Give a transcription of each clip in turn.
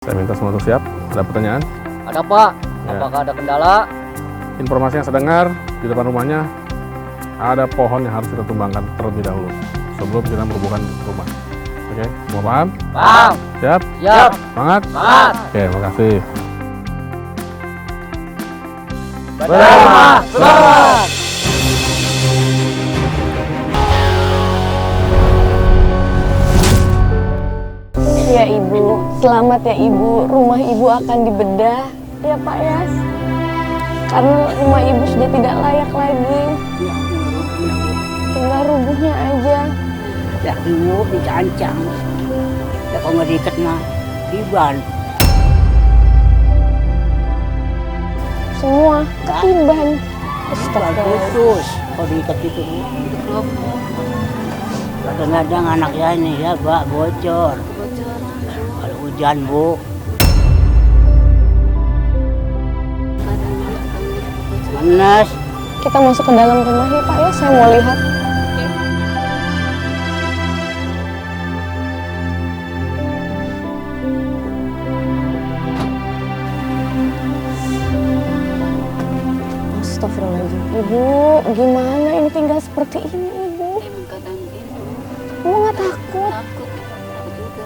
Saya minta semua untuk siap. Ada pertanyaan? Ada Pak, Ya. apakah ada kendala? Informasi yang saya dengar di depan rumahnya ada pohon yang harus kita tumbangkan terlebih dahulu sebelum kita merobohkan rumah. Oke, semua paham? Paham. Siap? Siap. Semangat? Semangat. Oke, makasih. Bersama semangat. Ya Ibu, selamat ya Ibu. Rumah Ibu akan dibedah ya Pak Yas. Karena rumah Ibu sudah tidak layak lagi. Tinggal rubuhnya aja. Ya dulu dicancang. Ya kalau nggak diikat mah diban. Semua ketiban. Diban Astagfirullah. khusus kalau diikat itu. Kadang-kadang anaknya ini ya Pak bocor. Kalau hujan Bu. Panas. Kita masuk ke dalam rumah ya Pak ya. Saya mau lihat. Astagfirullahaladzim. Ibu, gimana ini tinggal seperti ini Ibu? Emang kadang gitu, Ibu nggak takut? takut juga.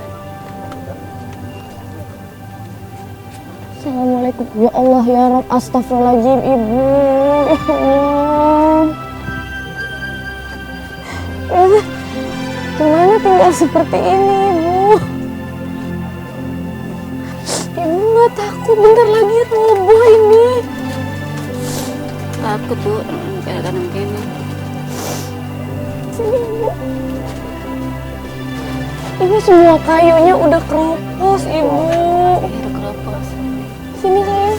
Assalamualaikum. Ya Allah ya Rabb. Astagfirullahaladzim Ibu. Ya Allah. Gimana tinggal seperti ini Ibu? Ibu nggak takut bentar lagi roboh ini? Takut Bu, kadang-kadang gini. Sini Ibu. Ini semua kayunya udah keropos Ibu. Biar keropos. Sini sayang.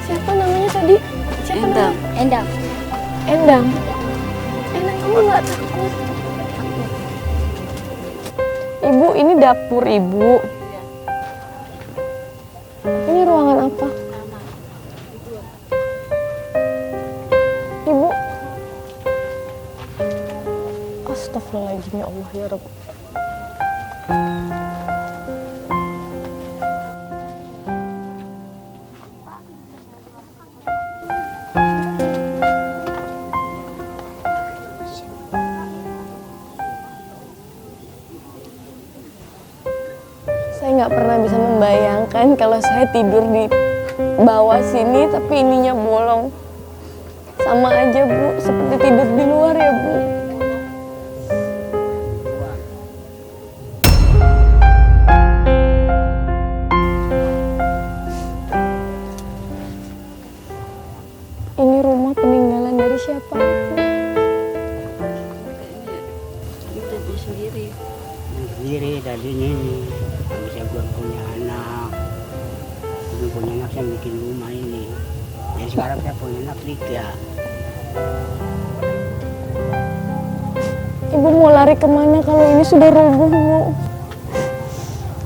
Siapa namanya tadi? Siapa Endang. namanya? Endang. Endang. Endang, kamu nggak takut? Ibu, ini dapur Ibu. Ini ruangan apa? Ibu. Astagfirullahaladzim ya Allah ya Rabb. Saya nggak pernah bisa membayangkan kalau saya tidur di bawah sini tapi ininya bolong. Sama aja Bu, seperti tidur di luar ya Bu. Ini rumah peninggalan dari siapa Bu? Itu Bu sendiri. Sendiri tadi ini nggak bisa gue punya anak. Belum punya anak saya bikin rumah ini. Ya sekarang saya punya anak 3. Ibu mau lari kemana kalau ini sudah roboh Bu?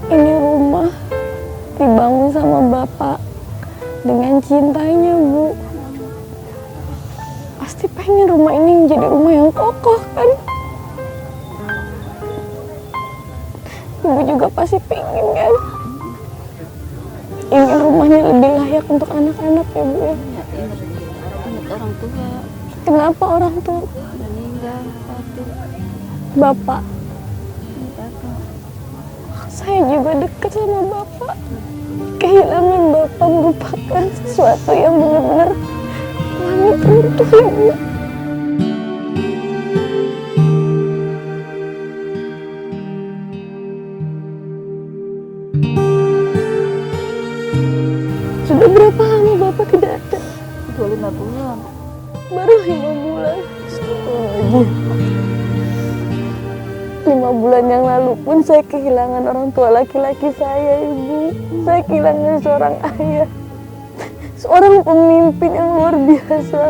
Ini rumah dibangun sama Bapak dengan cintanya Bu. Pasti pengen rumah ini menjadi rumah yang kokoh kan? Ibu juga pasti pengen kan? Ingin rumahnya lebih layak untuk anak-anak ya Bu ya. Ya, ingat orang tua. Kenapa orang tua Meninggal satu. Bapak? Kakak. Saya juga dekat sama Bapak. Kehilangan Bapak merupakan sesuatu yang benar-benar langit runtuh ya Bu. Sudah berapa lama Bapak tidak ada? 25 bulan. Baru 5 bulan. Astagfirullahaladzim. 5 bulan yang lalu pun saya kehilangan orang tua laki-laki saya, Ibu. Saya kehilangan seorang ayah. Seorang pemimpin yang luar biasa.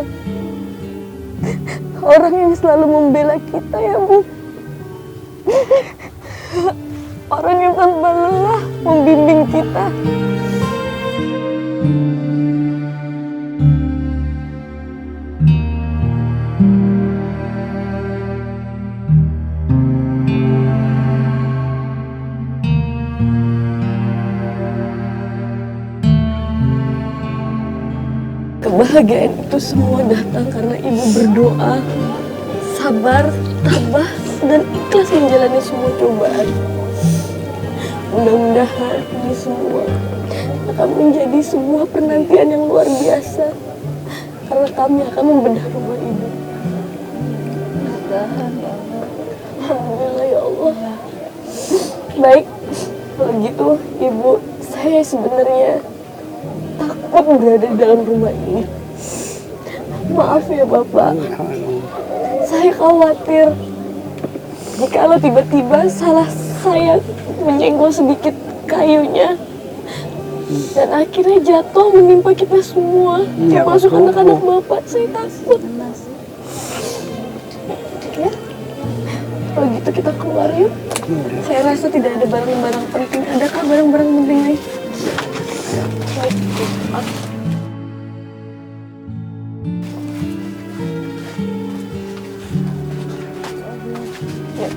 Orang yang selalu membela kita ya Bu. Orang yang tanpa lelah membimbing kita. Kebahagiaan itu semua datang karena ibu berdoa, sabar, tabah, dan ikhlas menjalani semua cobaan. Mudah-mudahan ini semua akan menjadi sebuah penantian yang luar biasa karena kami akan membedah rumah ibu. Mudah-mudahan ya Allah. Alhamdulillah ya Allah. Baik, kalau gitu ibu, saya sebenarnya takut berada di dalam rumah ini. Maaf ya Bapak, saya khawatir jikalau tiba-tiba salah saya menyenggol sedikit kayunya dan akhirnya jatuh menimpa kita semua, termasuk anak-anak Bapak. Saya takut. Ya, kalau gitu kita keluar yuk. Saya rasa tidak ada barang-barang penting. Adakah barang-barang penting lain? Baik. Ya.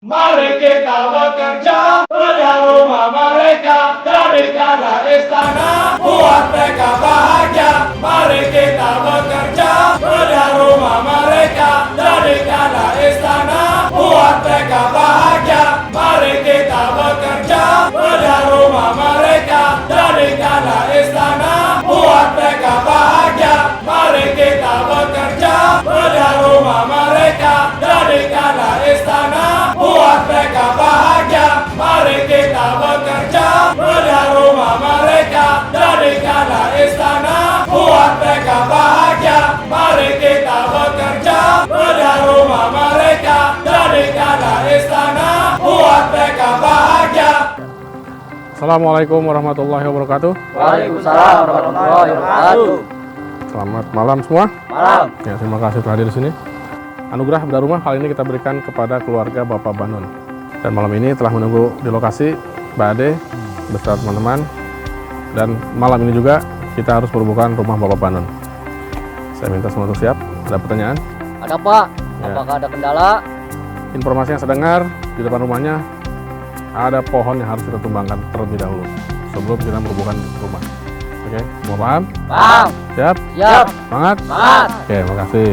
Mari kita bekerja, bedah rumah mereka, jadikanlah istana, buat mereka bahagia. Mari kita bekerja, bedah rumah mereka, jadikanlah istana, buat mereka bahagia. Mari kita bekerja, bedah rumah mereka, jadikanlah istana, buat mereka bahagia. Mari kita bekerja, bedah rumah mereka, jadikanlah istana, buat mereka bahagia. Mari kita bekerja, bedah rumah mereka, jadikanlah istana, buat mereka bahagia. Mari kita bekerja, bedah rumah mereka, jadikanlah istana, buat mereka bahagia. Assalamualaikum warahmatullahi wabarakatuh. Waalaikumsalam warahmatullahi wabarakatuh. Selamat malam semua. Malam. Ya, terima kasih telah hadir di sini. Anugerah bedah rumah kali ini kita berikan kepada keluarga Bapak Banon. Dan malam ini telah menunggu di lokasi Mbak Ade beserta teman-teman. Dan malam ini juga kita harus merubuhkan rumah Bapak Banon. Saya minta semua untuk siap. Ada pertanyaan? Ada Pak. Ya. Apakah ada kendala? Informasi yang saya dengar di depan rumahnya ada pohon yang harus kita tumbangkan terlebih dahulu sebelum kita merubuhkan rumah. Oke, semua paham? Paham. Siap? Siap. Semangat? Semangat. Oke, makasih.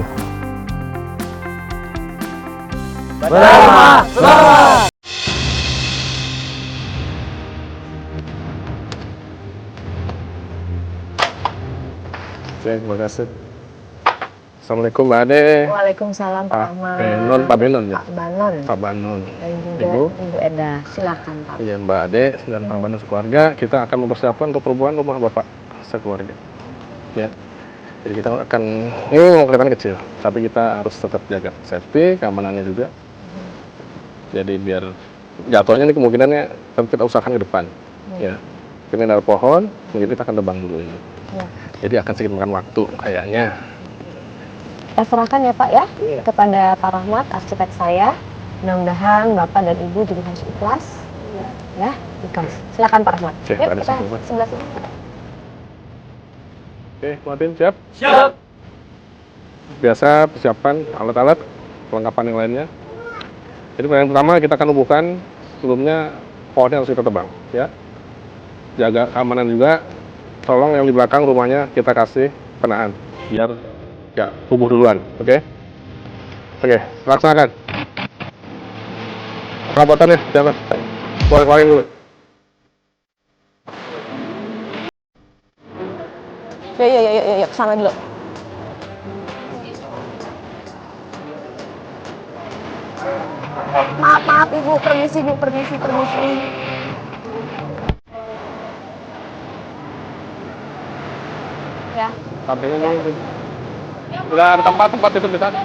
Bedah rumah, semangat. Oke, terima kasih. Assalamualaikum Mbak Ade. Waalaikumsalam Pak Pak Ahmad. Benon, Pak Benon ya? Pak Banon Pak Banon. dan juga Ibu? Ibu Eda. Silakan Pak. Iya, Mbak Ade dan Pak Banon sekeluarga, kita akan mempersiapkan untuk perubahan rumah Bapak sekeluarga. Ya. Jadi kita akan, ini memang kelihatan kecil, tapi kita harus tetap jaga safety, keamanannya juga. Jadi biar jatuhnya ini kemungkinannya tetap kita usahakan ke depan. Ya. Ini ada pohon, mungkin kita akan tebang dulu ini. Ya. Jadi akan sedikit makan waktu kayaknya. Kita serahkan ya Pak ya kepada Pak Rahmat, arsitek saya. Mudah-mudahan Bapak dan Ibu juga harus ikhlas. Ya, ikhlas. Silakan Pak Rahmat. Oke, Yuk ada kita semua. sebelah sini. Oke, Martin siap? Siap. Biasa persiapan alat-alat, perlengkapan yang lainnya. Jadi yang pertama kita akan hubungkan sebelumnya pohonnya harus kita tebang, ya. Jaga keamanan juga. Tolong yang di belakang rumahnya kita kasih penaan, biar ya rubuh duluan, oke? Oke, laksanakan. Perabotannya, siapa? Keluarin dulu. Ya, kesana dulu. Maaf Ibu, permisi Bu, permisi. Ya. Sampingnya dulu. Udah ada tempat itu di sana.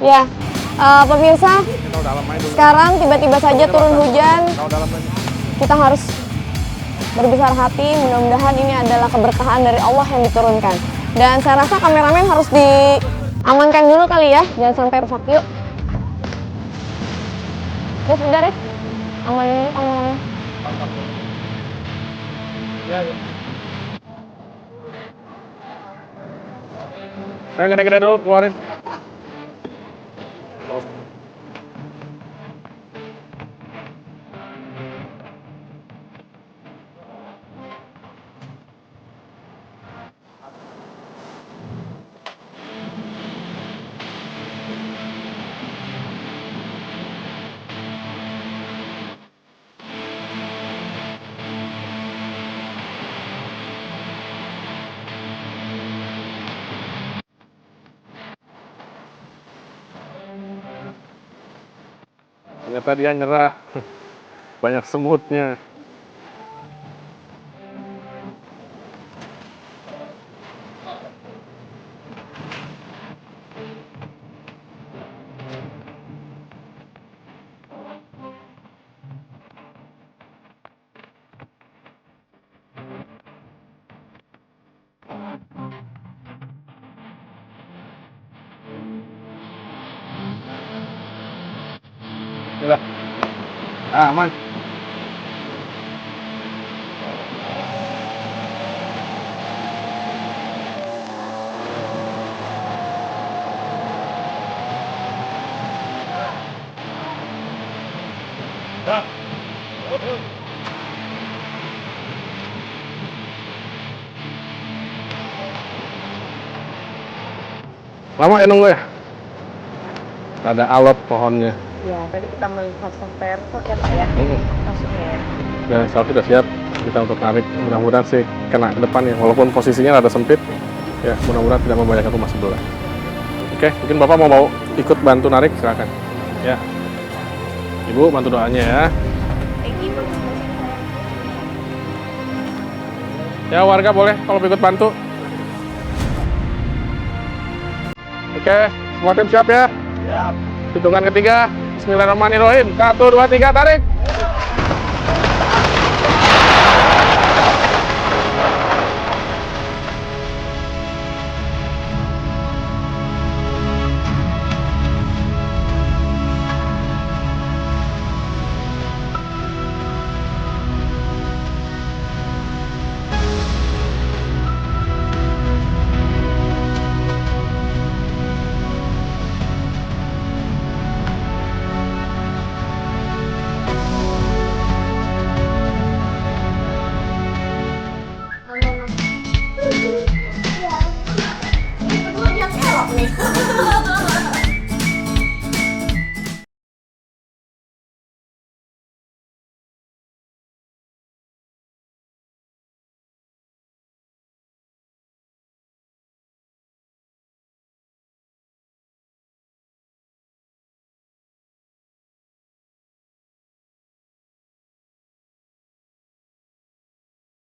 Ya, pemirsa, Kita udah dalam aja dulu. sekarang tiba-tiba saja turun hujan. Kita udah dalam aja. Kita harus berbesar hati, mudah-mudahan ini adalah keberkahan dari Allah yang diturunkan. Dan saya rasa kameramen harus diamankan dulu kali ya, jangan sampai rusak. Yuk. Ya sudah deh, amanin dulu kameramen. Ya. Yang gede-gede dulu keluarin. Ternyata dia nyerah. Banyak semutnya. Udah. Aman. Lama ya nunggu ya? Ada alot pohonnya. Ya, tadi kita melihat sampai kok ya Pak ya. Maksudnya. Dan Salvi sudah siap kita untuk narik. Mudah-mudahan sih kena ke depan ya. Walaupun posisinya rada sempit, ya mudah-mudahan tidak membahayakan rumah sebelah. Oke, mungkin Bapak mau ikut bantu narik, silakan. Ya, Ibu bantu doanya ya. Ya warga boleh kalau ikut bantu. Oke, semua tim siap ya? Siap. Hitungan ketiga. Bismillahirrahmanirrahim. 1, 2, 3, tarik.